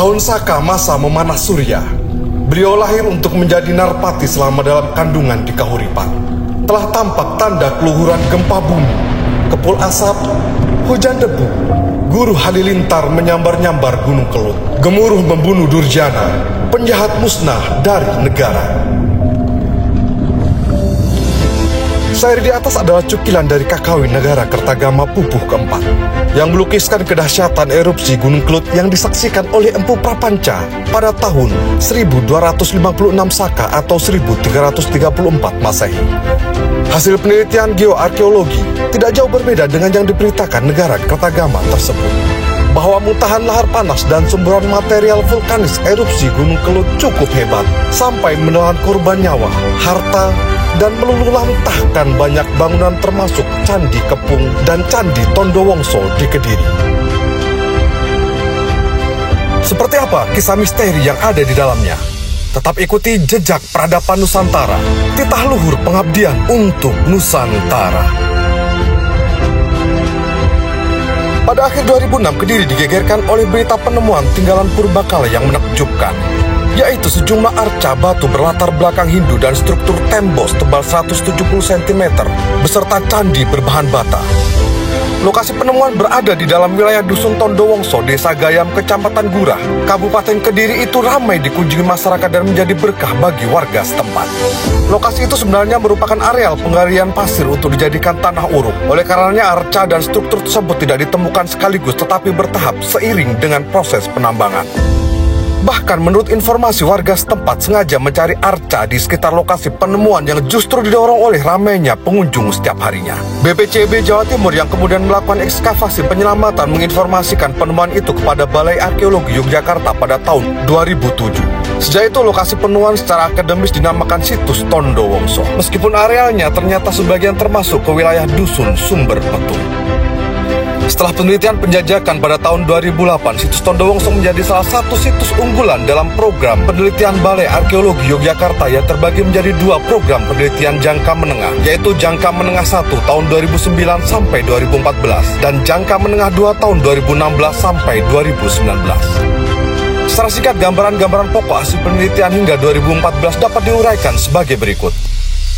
Tahun Saka masa memanah surya. Beliau lahir untuk menjadi narpati selama dalam kandungan di Kahuripan. Telah tampak tanda keluhuran gempa bumi, kepul asap, hujan debu. Guru Halilintar menyambar-nyambar Gunung Kelut. Gemuruh membunuh Durjana, penjahat musnah dari negara. Sair di atas adalah cukilan dari Kakawin Negara Kertagama Pupuh keempat yang melukiskan kedahsyatan erupsi Gunung Kelut yang disaksikan oleh Empu Prapanca pada tahun 1256 Saka atau 1334 Masehi. Hasil penelitian geoarkeologi tidak jauh berbeda dengan yang diberitakan negara Kertagama tersebut, bahwa muntahan lahar panas dan semburan material vulkanis erupsi Gunung Kelut cukup hebat sampai menelan korban nyawa, harta, dan meluluh lantahkan banyak bangunan termasuk Candi Kepung dan Candi Tondowongso di Kediri. Seperti apa kisah misteri yang ada di dalamnya? Tetap ikuti jejak peradaban Nusantara, titah luhur pengabdian untuk Nusantara. Pada akhir 2006, Kediri digegerkan oleh berita penemuan tinggalan purbakala yang menakjubkan, yaitu sejumlah arca batu berlatar belakang Hindu dan struktur tembok tebal 170 cm beserta candi berbahan bata. Lokasi penemuan berada di dalam wilayah Dusun Tondowongso, Desa Gayam, Kecamatan Gurah, Kabupaten Kediri itu ramai dikunjungi masyarakat dan menjadi berkah bagi warga setempat. Lokasi itu sebenarnya merupakan areal penggalian pasir untuk dijadikan tanah uruk. Oleh karenanya arca dan struktur tersebut tidak ditemukan sekaligus tetapi bertahap seiring dengan proses penambangan. Bahkan menurut informasi warga setempat sengaja mencari arca di sekitar lokasi penemuan yang justru didorong oleh ramainya pengunjung setiap harinya. BPCB Jawa Timur yang kemudian melakukan ekskavasi penyelamatan menginformasikan penemuan itu kepada Balai Arkeologi Yogyakarta pada tahun 2007. Sejak itu lokasi penemuan secara akademis dinamakan situs Tondowongso, meskipun arealnya ternyata sebagian termasuk ke wilayah Dusun Sumber Petung. Setelah penelitian penjajakan pada tahun 2008, situs Tondowongso menjadi salah satu situs unggulan dalam program penelitian Balai Arkeologi Yogyakarta yang terbagi menjadi dua program penelitian jangka menengah, yaitu Jangka Menengah 1 tahun 2009 sampai 2014 dan Jangka Menengah 2 tahun 2016 sampai 2019. Secara singkat, gambaran-gambaran pokok hasil penelitian hingga 2014 dapat diuraikan sebagai berikut.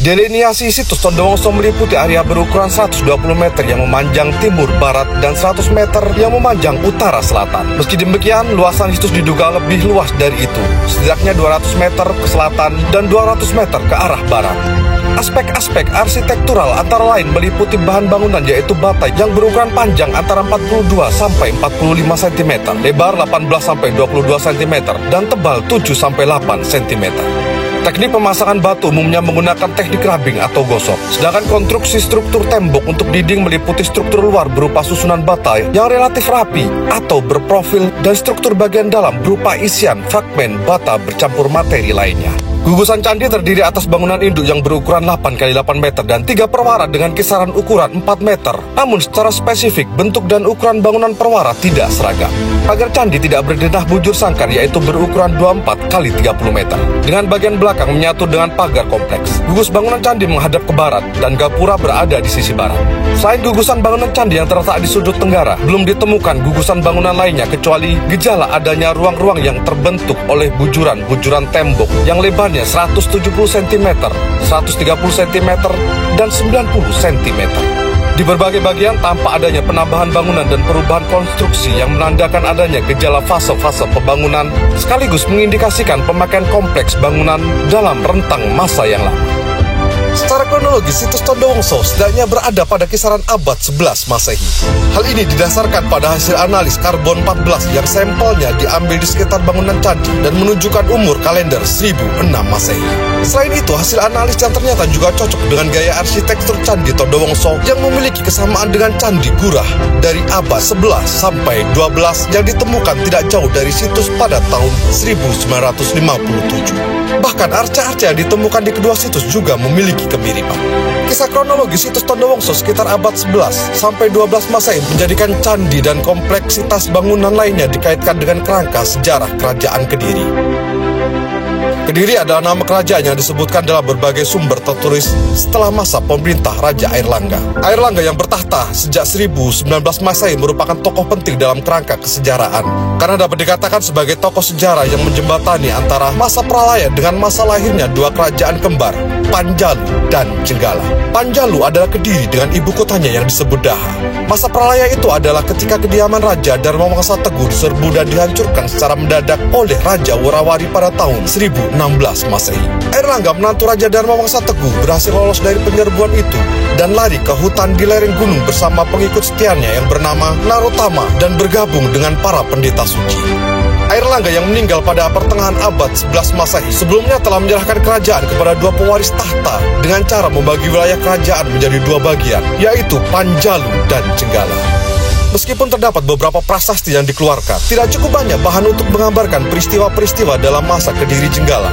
Delineasi situs Tondowongso meliputi area berukuran 120 meter yang memanjang timur barat dan 100 meter yang memanjang utara selatan. Meski demikian, luasan situs diduga lebih luas dari itu, setidaknya 200 meter ke selatan dan 200 meter ke arah barat. Aspek-aspek arsitektural antara lain meliputi bahan bangunan yaitu bata yang berukuran panjang antara 42 sampai 45 cm, lebar 18 sampai 22 cm, dan tebal 7 sampai 8 cm. Teknik pemasangan batu umumnya menggunakan teknik rubbing atau gosok, sedangkan konstruksi struktur tembok untuk dinding meliputi struktur luar berupa susunan bata yang relatif rapi atau berprofil dan struktur bagian dalam berupa isian fragmen bata bercampur materi lainnya. Gugusan candi terdiri atas bangunan induk yang berukuran 8 x 8 meter dan 3 perwara dengan kisaran ukuran 4 meter. Namun secara spesifik, bentuk dan ukuran bangunan perwara tidak seragam. Pagar candi tidak berdenah bujur sangkar yaitu berukuran 24 x 30 meter. Dengan bagian belakang menyatu dengan pagar kompleks. Gugus bangunan candi menghadap ke barat dan gapura berada di sisi barat. Selain gugusan bangunan candi yang terletak di sudut tenggara, belum ditemukan gugusan bangunan lainnya kecuali gejala adanya ruang-ruang yang terbentuk oleh bujuran-bujuran tembok yang lebar 170 cm, 130 cm, dan 90 cm. Di berbagai bagian tampak adanya penambahan bangunan dan perubahan konstruksi yang menandakan adanya gejala fase-fase pembangunan sekaligus mengindikasikan pemakaian kompleks bangunan dalam rentang masa yang lama. Secara kronologis, situs Tondowongso setidaknya berada pada kisaran abad 11 Masehi. Hal ini didasarkan pada hasil analis karbon 14 yang sampelnya diambil di sekitar bangunan candi dan menunjukkan umur kalender 1006 Masehi. Selain itu, hasil analis yang ternyata juga cocok dengan gaya arsitektur Candi Tondowongso yang memiliki kesamaan dengan Candi Gurah dari abad 11 sampai 12 yang ditemukan tidak jauh dari situs pada tahun 1957. Bahkan arca-arca yang ditemukan di kedua situs juga memiliki kemiripan. Kisah kronologis situs Tondowongso sekitar abad 11 sampai 12 Masehi menjadikan candi dan kompleksitas bangunan lainnya dikaitkan dengan kerangka sejarah Kerajaan Kediri. Kediri adalah nama kerajaan yang disebutkan dalam berbagai sumber tertulis setelah masa pemerintah Raja Airlangga. Airlangga yang bertahta sejak 1019 Masehi merupakan tokoh penting dalam kerangka kesejarahan, karena dapat dikatakan sebagai tokoh sejarah yang menjembatani antara masa pralaya dengan masa lahirnya dua kerajaan kembar, Panjalu dan Jenggala. Panjalu adalah Kediri dengan ibu kotanya yang disebut Daha. Masa pralaya itu adalah ketika kediaman Raja Dharma Wangsa Teguh diserbu dan dihancurkan secara mendadak oleh Raja Worawari pada tahun 1016 Masehi. Airlangga menantu Raja Dharma Wangsa Teguh berhasil lolos dari penyerbuan itu dan lari ke hutan di lereng gunung bersama pengikut setianya yang bernama Narotama dan bergabung dengan para pendeta suci. Airlangga yang meninggal pada pertengahan abad 11 Masehi sebelumnya telah menyerahkan kerajaan kepada dua pewaris tahta dengan cara membagi wilayah kerajaan menjadi dua bagian, yaitu Panjalu dan Jenggala. Meskipun terdapat beberapa prasasti yang dikeluarkan, tidak cukup banyak bahan untuk menggambarkan peristiwa-peristiwa dalam masa Kediri Jenggala.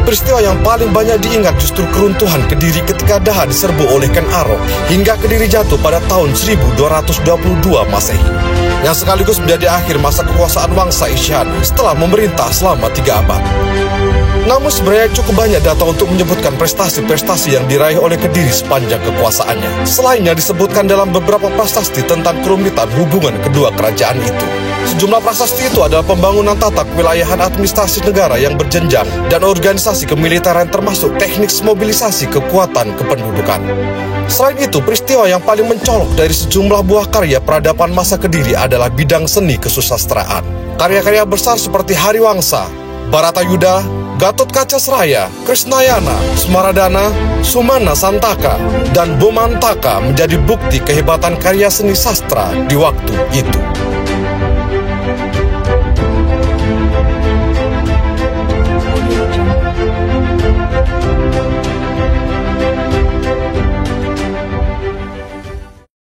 Peristiwa yang paling banyak diingat justru keruntuhan Kediri ketika Daha diserbu oleh Ken Arok hingga Kediri jatuh pada tahun 1222 Masehi, yang sekaligus menjadi akhir masa kekuasaan Wangsa Isyani setelah memerintah selama 3 abad. Namun sebenarnya cukup banyak data untuk menyebutkan prestasi-prestasi yang diraih oleh Kediri sepanjang kekuasaannya. Selainnya disebutkan dalam beberapa prasasti tentang kerumitan hubungan kedua kerajaan itu. Sejumlah prasasti itu adalah pembangunan tata kewilayahan administrasi negara yang berjenjang dan organisasi kemiliteran termasuk teknik mobilisasi kekuatan kependudukan. Selain itu, peristiwa yang paling mencolok dari sejumlah buah karya peradaban masa Kediri adalah bidang seni kesusastraan. Karya-karya besar seperti Hariwangsa, Baratayuda, Gatot Kaca Seraya, Krisnayana, Smaradana, Sumana Santaka, dan Bomantaka menjadi bukti kehebatan karya seni sastra di waktu itu.